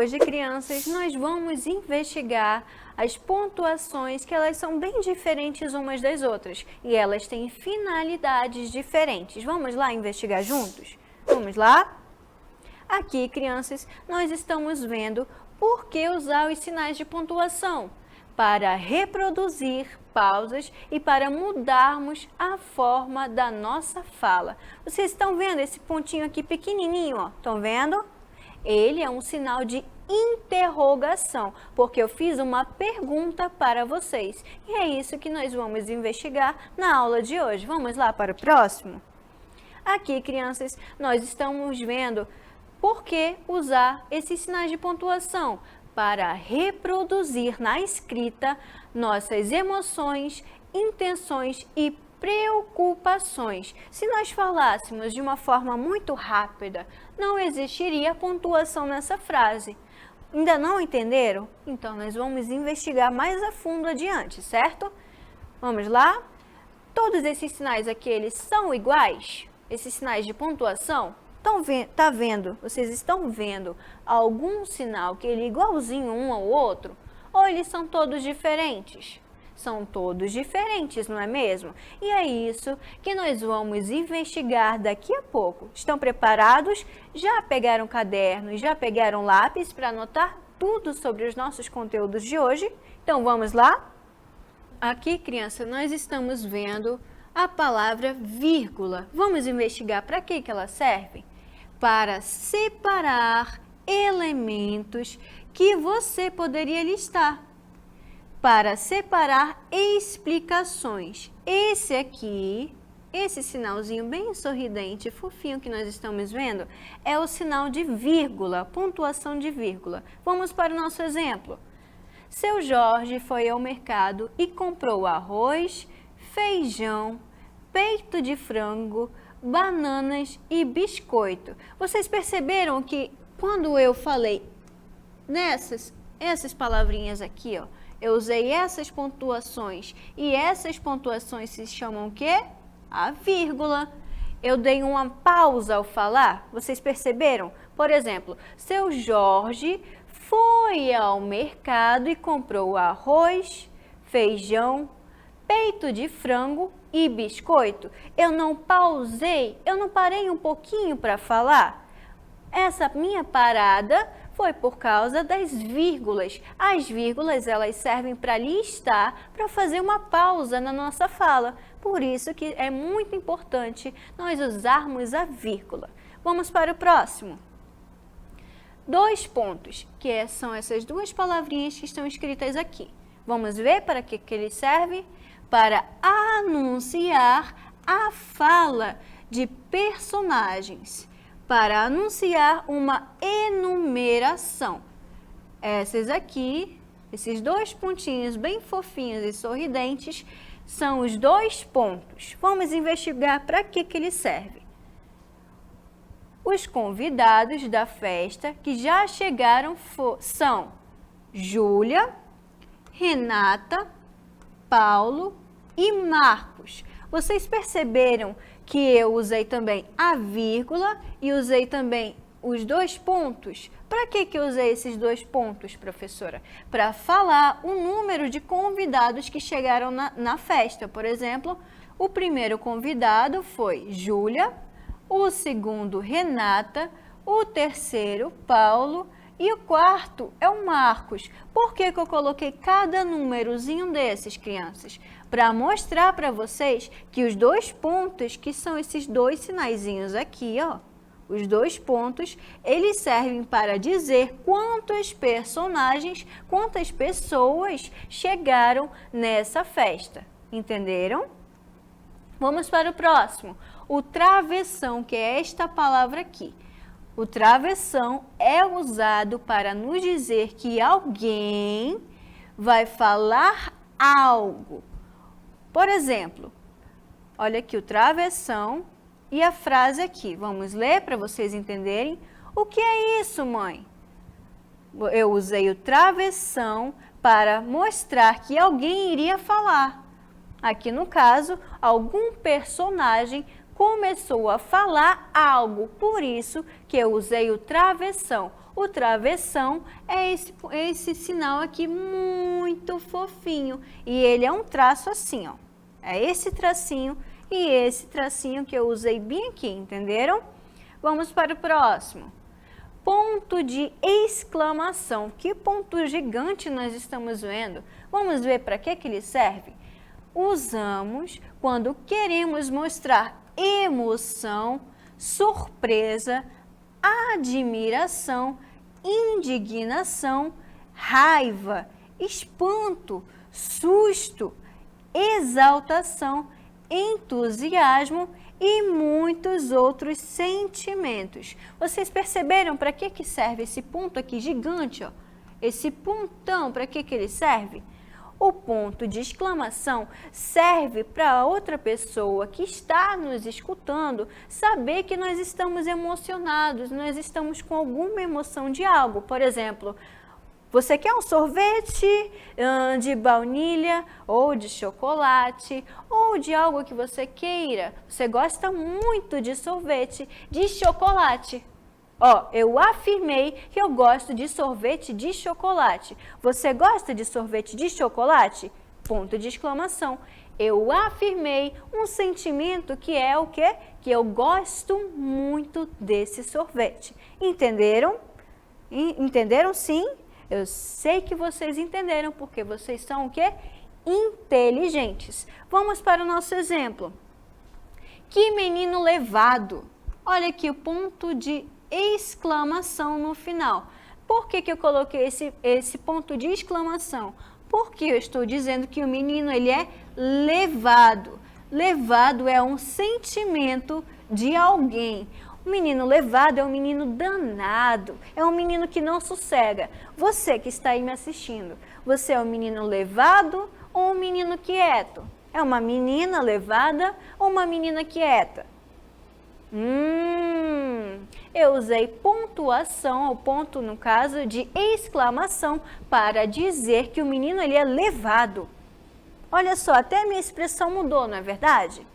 hoje, crianças, nós vamos investigar as pontuações que elas são bem diferentes umas das outras e elas têm finalidades diferentes. Vamos lá investigar juntos? Vamos lá? Aqui, crianças, nós estamos vendo por que usar os sinais de pontuação para reproduzir pausas e para mudarmos a forma da nossa fala. Vocês estão vendo esse pontinho aqui pequenininho, ó? Estão vendo? Ele é um sinal de interrogação, porque eu fiz uma pergunta para vocês. E é isso que nós vamos investigar na aula de hoje. Vamos lá para o próximo? Aqui, crianças, nós estamos vendo por que usar esses sinais de pontuação para reproduzir na escrita nossas emoções, intenções e preocupações. Se nós falássemos de uma forma muito rápida, não existiria pontuação nessa frase. Ainda não entenderam? Então, nós vamos investigar mais a fundo adiante, certo? Vamos lá? Todos esses sinais aqui, eles são iguais? Esses sinais de pontuação? Tá vendo? Vocês estão vendo algum sinal que ele é igualzinho um ao outro? Ou eles são todos diferentes? São todos diferentes, não é mesmo? E é isso que nós vamos investigar daqui a pouco. Estão preparados? Já pegaram caderno, já pegaram lápis para anotar tudo sobre os nossos conteúdos de hoje? Então vamos lá? Aqui, criança, nós estamos vendo a palavra vírgula. Vamos investigar para que ela serve? Para separar elementos que você poderia listar. Para separar explicações. Esse aqui, esse sinalzinho bem sorridente, fofinho que nós estamos vendo, é o sinal de vírgula, pontuação de vírgula. Vamos para o nosso exemplo. Seu Jorge foi ao mercado e comprou arroz, feijão, peito de frango, bananas e biscoito. Vocês perceberam que quando eu falei essas palavrinhas aqui, ó, eu usei essas pontuações e essas pontuações se chamam o quê? A vírgula. Eu dei uma pausa ao falar, vocês perceberam? Por exemplo, seu Jorge foi ao mercado e comprou arroz, feijão, peito de frango e biscoito. Eu não pausei, eu não parei um pouquinho para falar. Essa minha parada foi por causa das vírgulas. As vírgulas, elas servem para listar, para fazer uma pausa na nossa fala. Por isso que é muito importante nós usarmos a vírgula. Vamos para o próximo. 2 pontos, que são essas duas palavrinhas que estão escritas aqui. Vamos ver para que ele serve? Para anunciar a fala de personagens, para anunciar uma enumeração. Essas aqui, esses 2 pontinhos bem fofinhos e sorridentes, são os 2 pontos. Vamos investigar para que ele serve. Os convidados da festa que já chegaram são Júlia, Renata, Paulo e Marcos. Vocês perceberam que eu usei também a vírgula e usei também os 2 pontos? Para que eu usei esses 2 pontos, professora? Para falar o número de convidados que chegaram na festa. Por exemplo, o primeiro convidado foi Júlia, o segundo Renata, o terceiro Paulo e o quarto é o Marcos. Por que eu coloquei cada númerozinho desses, crianças? Para mostrar para vocês que os 2 pontos, que são esses 2 sinaizinhos aqui, ó, os 2 pontos, eles servem para dizer quantos personagens, quantas pessoas chegaram nessa festa. Entenderam? Vamos para o próximo. O travessão, que é esta palavra aqui. O travessão é usado para nos dizer que alguém vai falar algo. Por exemplo, olha aqui o travessão e a frase aqui. Vamos ler para vocês entenderem. O que é isso, mãe? Eu usei o travessão para mostrar que alguém iria falar. Aqui no caso, algum personagem começou a falar algo, por isso que eu usei o travessão. O travessão é esse sinal aqui muito fofinho. E ele é um traço assim, ó. É esse tracinho e esse tracinho que eu usei bem aqui, entenderam? Vamos para o próximo. Ponto de exclamação. Que ponto gigante nós estamos vendo? Vamos ver para que ele serve? Usamos quando queremos mostrar emoção, surpresa, admiração, indignação, raiva, espanto, susto, exaltação, entusiasmo e muitos outros sentimentos. Vocês perceberam para que serve esse ponto aqui gigante, ó? Esse pontão, para que ele serve? O ponto de exclamação serve para outra pessoa que está nos escutando saber que nós estamos emocionados, nós estamos com alguma emoção de algo. Por exemplo, você quer um sorvete de baunilha ou de chocolate ou de algo que você queira. Você gosta muito de sorvete de chocolate. Ó, eu afirmei que eu gosto de sorvete de chocolate. Você gosta de sorvete de chocolate? Ponto de exclamação. Eu afirmei um sentimento que é o quê? Que eu gosto muito desse sorvete. Entenderam? Entenderam sim? Eu sei que vocês entenderam, porque vocês são o quê? Inteligentes. Vamos para o nosso exemplo. Que menino levado. Olha aqui o ponto de exclamação no final. Por que eu coloquei esse ponto de exclamação? Porque eu estou dizendo que o menino ele é levado. Levado é um sentimento de alguém. O menino levado é um menino danado, é um menino que não sossega. Você que está aí me assistindo, você é um menino levado ou um menino quieto? É uma menina levada ou uma menina quieta? Eu usei pontuação, ou ponto no caso de exclamação, para dizer que o menino ele é levado. Olha só, até a minha expressão mudou, não é verdade?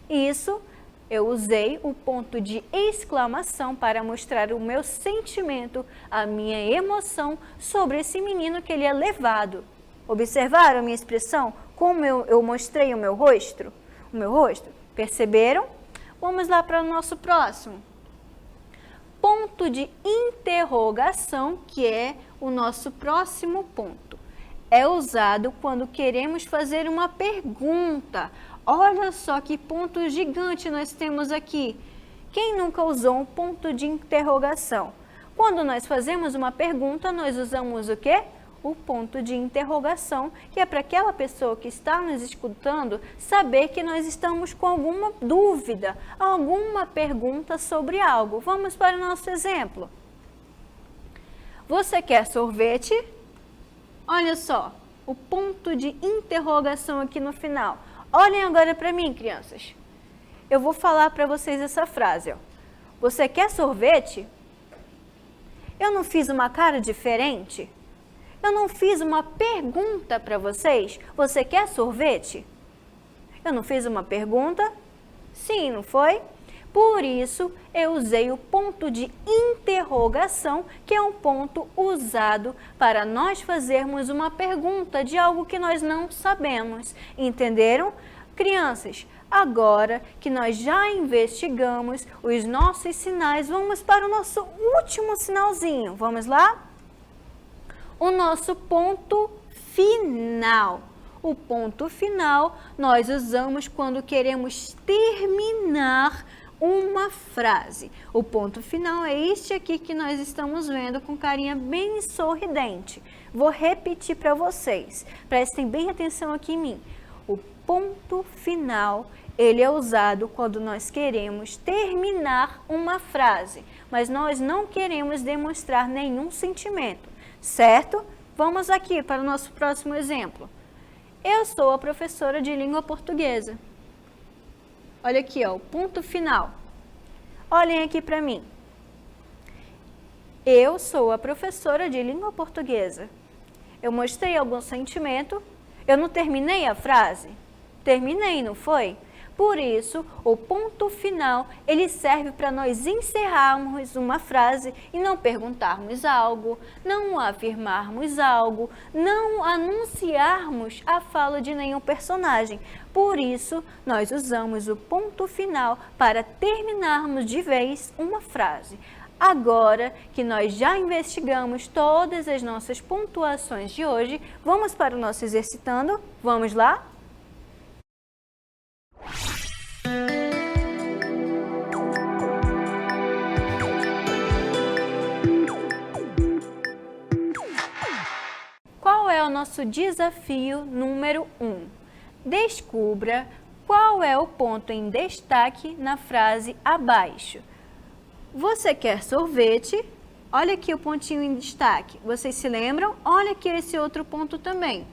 Isso, eu usei o ponto de exclamação para mostrar o meu sentimento, a minha emoção sobre esse menino que ele é levado. Observaram a minha expressão? Como eu mostrei o meu rosto? Perceberam? Vamos lá para o nosso próximo. Ponto de interrogação, que é o nosso próximo ponto. É usado quando queremos fazer uma pergunta. Olha só que ponto gigante nós temos aqui. Quem nunca usou um ponto de interrogação? Quando nós fazemos uma pergunta, nós usamos o quê? O ponto de interrogação, que é para aquela pessoa que está nos escutando saber que nós estamos com alguma dúvida, alguma pergunta sobre algo. Vamos para o nosso exemplo. Você quer sorvete? Olha só, o ponto de interrogação aqui no final. Olhem agora para mim, crianças. Eu vou falar para vocês essa frase, ó. Você quer sorvete? Eu não fiz uma cara diferente? Eu não fiz uma pergunta para vocês? Você quer sorvete? Eu não fiz uma pergunta? Sim, não foi? Por isso, eu usei o ponto de interrogação, que é um ponto usado para nós fazermos uma pergunta de algo que nós não sabemos. Entenderam? Crianças, agora que nós já investigamos os nossos sinais, vamos para o nosso último sinalzinho. Vamos lá? O nosso ponto final. O ponto final nós usamos quando queremos terminar uma frase. O ponto final é este aqui que nós estamos vendo com carinha bem sorridente. Vou repetir para vocês. Prestem bem atenção aqui em mim. O ponto final, ele é usado quando nós queremos terminar uma frase, mas nós não queremos demonstrar nenhum sentimento. Certo? Vamos aqui para o nosso próximo exemplo. Eu sou a professora de língua portuguesa. Olha aqui, ó, o ponto final. Olhem aqui para mim. Eu sou a professora de língua portuguesa. Eu mostrei algum sentimento? Eu não terminei a frase? Terminei, não foi? Por isso, o ponto final, ele serve para nós encerrarmos uma frase e não perguntarmos algo, não afirmarmos algo, não anunciarmos a fala de nenhum personagem. Por isso, nós usamos o ponto final para terminarmos de vez uma frase. Agora que nós já investigamos todas as nossas pontuações de hoje, vamos para o nosso exercitando? Vamos lá? Qual é o nosso desafio número 1? Descubra qual é o ponto em destaque na frase abaixo. Você quer sorvete? Olha aqui o pontinho em destaque. Vocês se lembram? Olha aqui esse outro ponto também.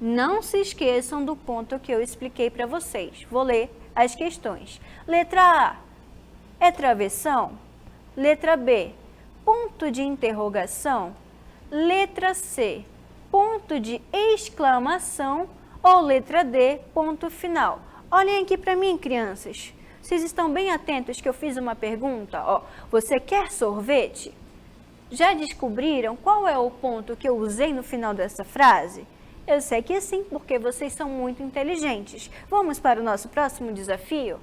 Não se esqueçam do ponto que eu expliquei para vocês. Vou ler as questões. Letra A, é travessão? Letra B, ponto de interrogação? Letra C, ponto de exclamação? Ou letra D, ponto final? Olhem aqui para mim, crianças. Vocês estão bem atentos que eu fiz uma pergunta? Ó, você quer sorvete? Já descobriram qual é o ponto que eu usei no final dessa frase? Eu sei que sim, porque vocês são muito inteligentes. Vamos para o nosso próximo desafio?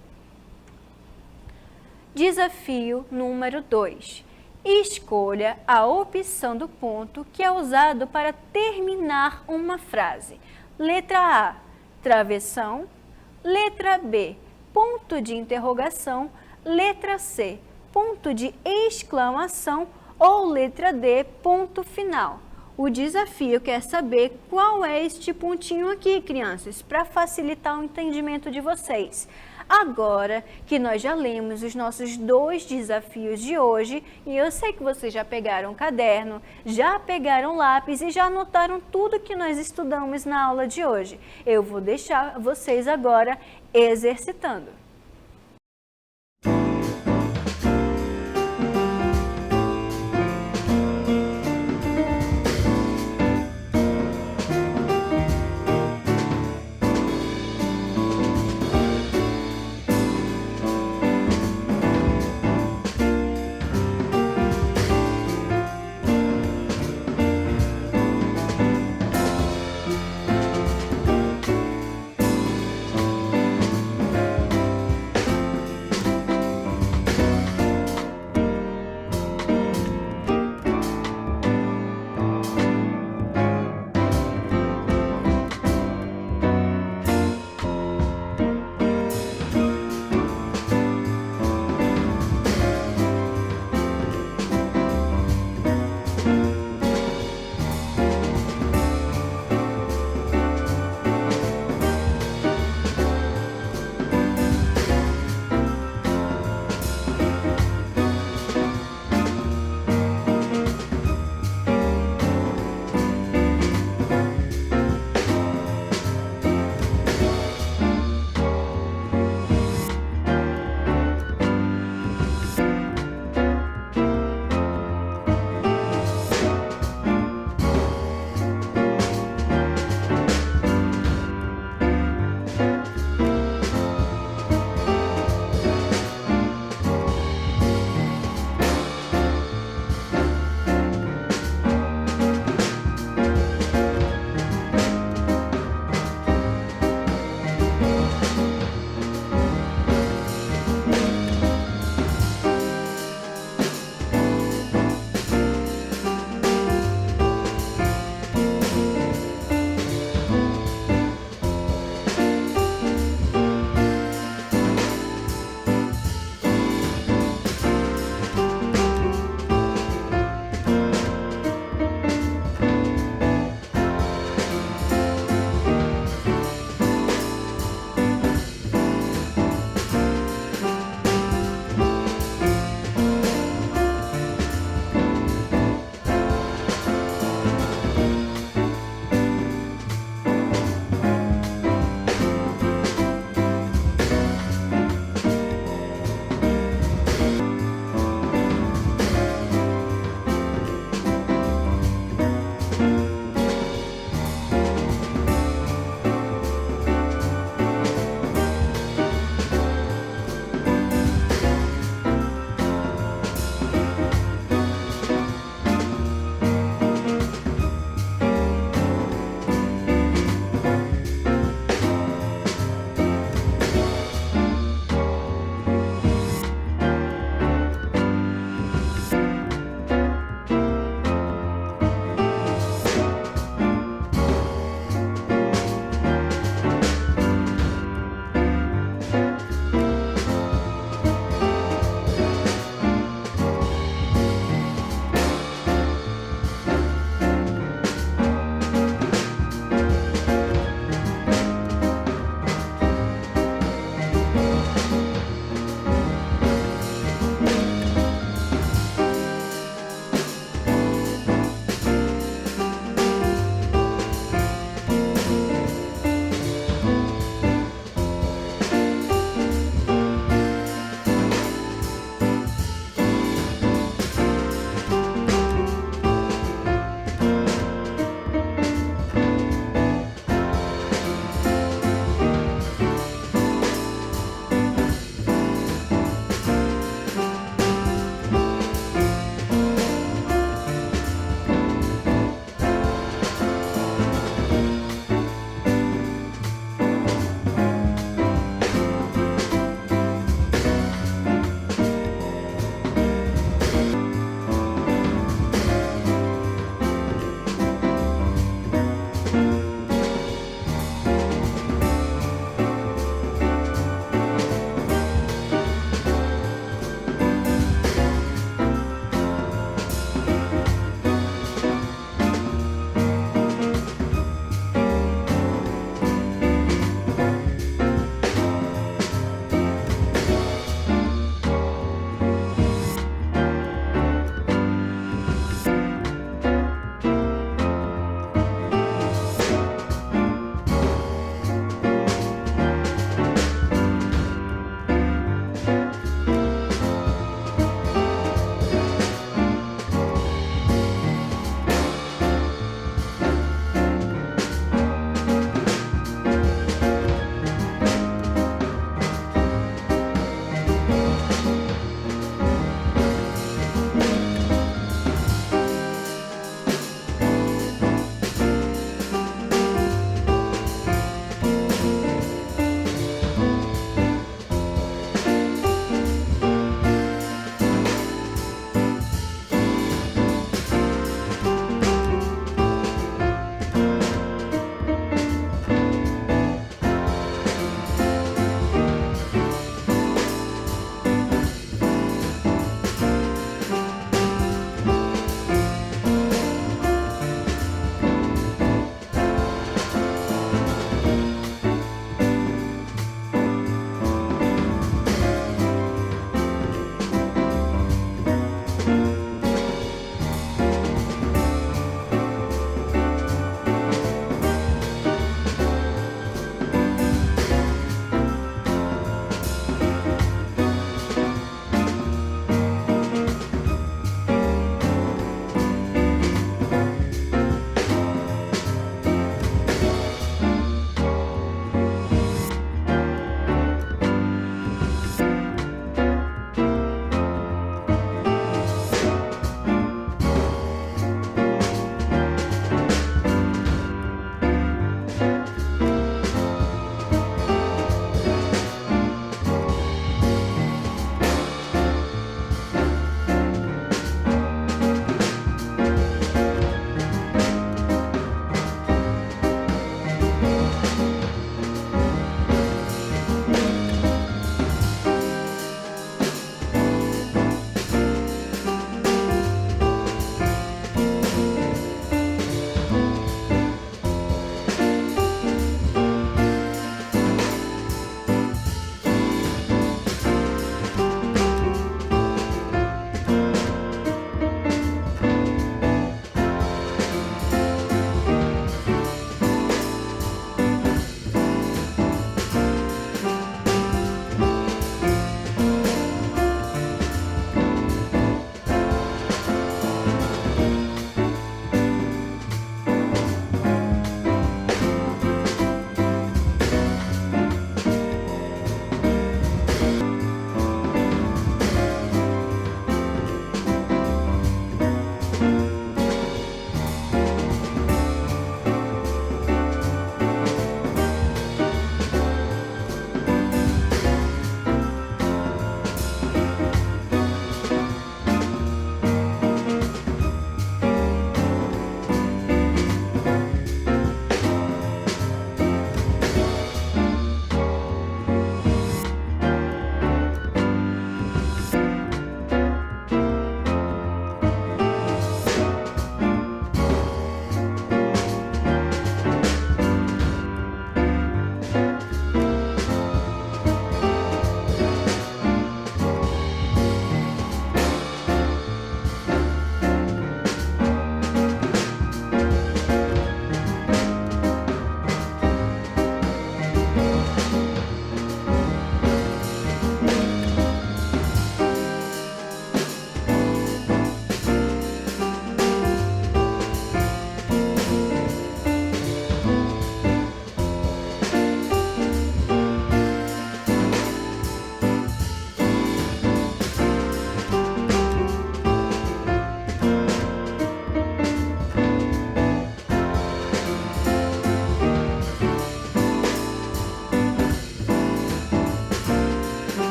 Desafio número 2. Escolha a opção do ponto que é usado para terminar uma frase. Letra A, travessão. Letra B, ponto de interrogação. Letra C, ponto de exclamação. Ou letra D, ponto final. O desafio quer saber qual é este pontinho aqui, crianças, para facilitar o entendimento de vocês. Agora que nós já lemos os nossos 2 desafios de hoje, e eu sei que vocês já pegaram caderno, já pegaram lápis e já anotaram tudo que nós estudamos na aula de hoje. Eu vou deixar vocês agora exercitando.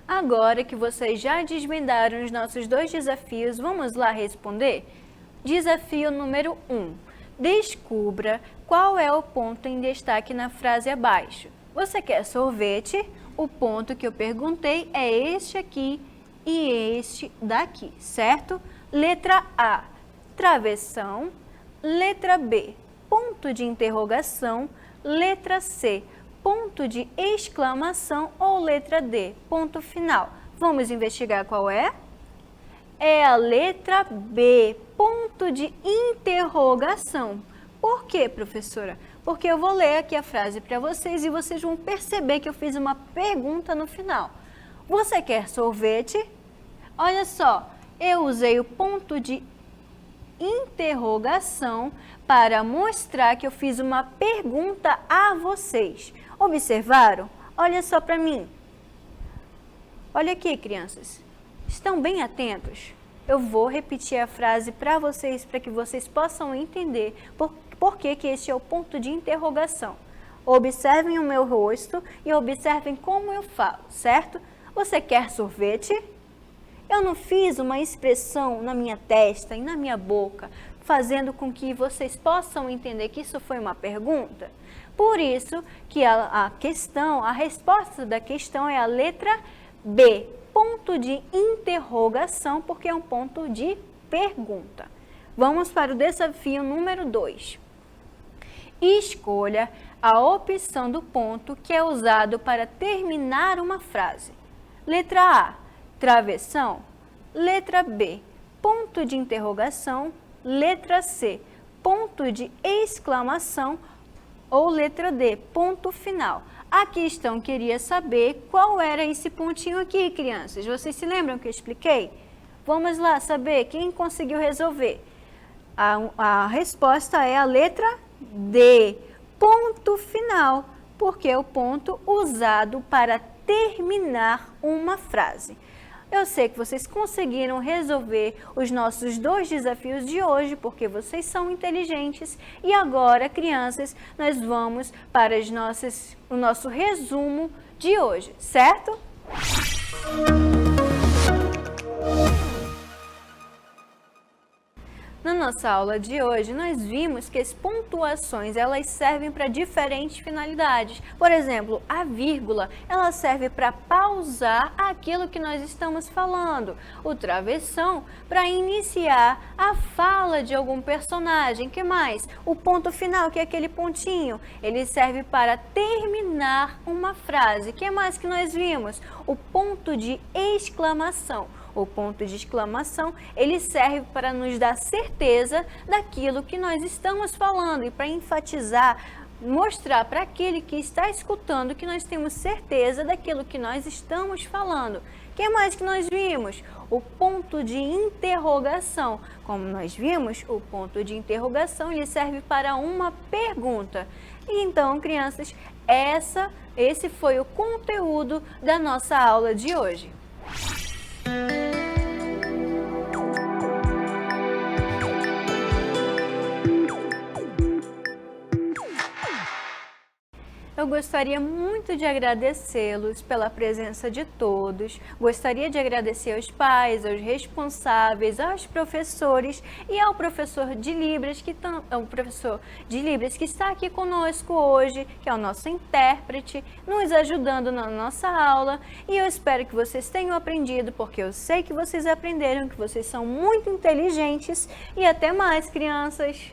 Agora que vocês já desvendaram os nossos 2 desafios, vamos lá responder? Desafio número 1. Descubra qual é o ponto em destaque na frase abaixo. Você quer sorvete? O ponto que eu perguntei é este aqui e este daqui, certo? Letra A, travessão. Letra B, ponto de interrogação. Letra C, ponto de exclamação ou letra D, ponto final. Vamos investigar qual é? É a letra B, ponto de interrogação. Por quê, professora? Porque eu vou ler aqui a frase para vocês e vocês vão perceber que eu fiz uma pergunta no final. Você quer sorvete? Olha só, eu usei o ponto de interrogação para mostrar que eu fiz uma pergunta a vocês. Observaram? Olha só para mim. Olha aqui, crianças. Estão bem atentos? Eu vou repetir a frase para vocês que vocês possam entender por que este é o ponto de interrogação. Observem o meu rosto e observem como eu falo, certo? Você quer sorvete? Eu não fiz uma expressão na minha testa e na minha boca, fazendo com que vocês possam entender que isso foi uma pergunta. Por isso que a resposta da questão é a letra B, ponto de interrogação, porque é um ponto de pergunta. Vamos para o desafio número 2. Escolha a opção do ponto que é usado para terminar uma frase. Letra A, travessão. Letra B, ponto de interrogação. Letra C, ponto de exclamação. Ou letra D, ponto final. A questão queria saber qual era esse pontinho aqui, crianças. Vocês se lembram que eu expliquei? Vamos lá saber quem conseguiu resolver. A resposta é a letra D, ponto final, porque é o ponto usado para terminar uma frase. Eu sei que vocês conseguiram resolver os nossos 2 desafios de hoje, porque vocês são inteligentes. E agora, crianças, nós vamos para o nosso resumo de hoje, certo? Na nossa aula de hoje, nós vimos que as pontuações, elas servem para diferentes finalidades. Por exemplo, a vírgula, ela serve para pausar aquilo que nós estamos falando. O travessão, para iniciar a fala de algum personagem. Que mais? O ponto final, que é aquele pontinho, ele serve para terminar uma frase. Que mais que nós vimos? O ponto de exclamação. O ponto de exclamação, ele serve para nos dar certeza daquilo que nós estamos falando e para enfatizar, mostrar para aquele que está escutando que nós temos certeza daquilo que nós estamos falando. O que mais que nós vimos? O ponto de interrogação. Como nós vimos, o ponto de interrogação ele serve para uma pergunta. E então, crianças, esse foi o conteúdo da nossa aula de hoje. Eu gostaria muito de agradecê-los pela presença de todos. Gostaria de agradecer aos pais, aos responsáveis, aos professores e ao professor de Libras que está aqui conosco hoje, que é o nosso intérprete, nos ajudando na nossa aula. E eu espero que vocês tenham aprendido, porque eu sei que vocês aprenderam, que vocês são muito inteligentes. E até mais, crianças!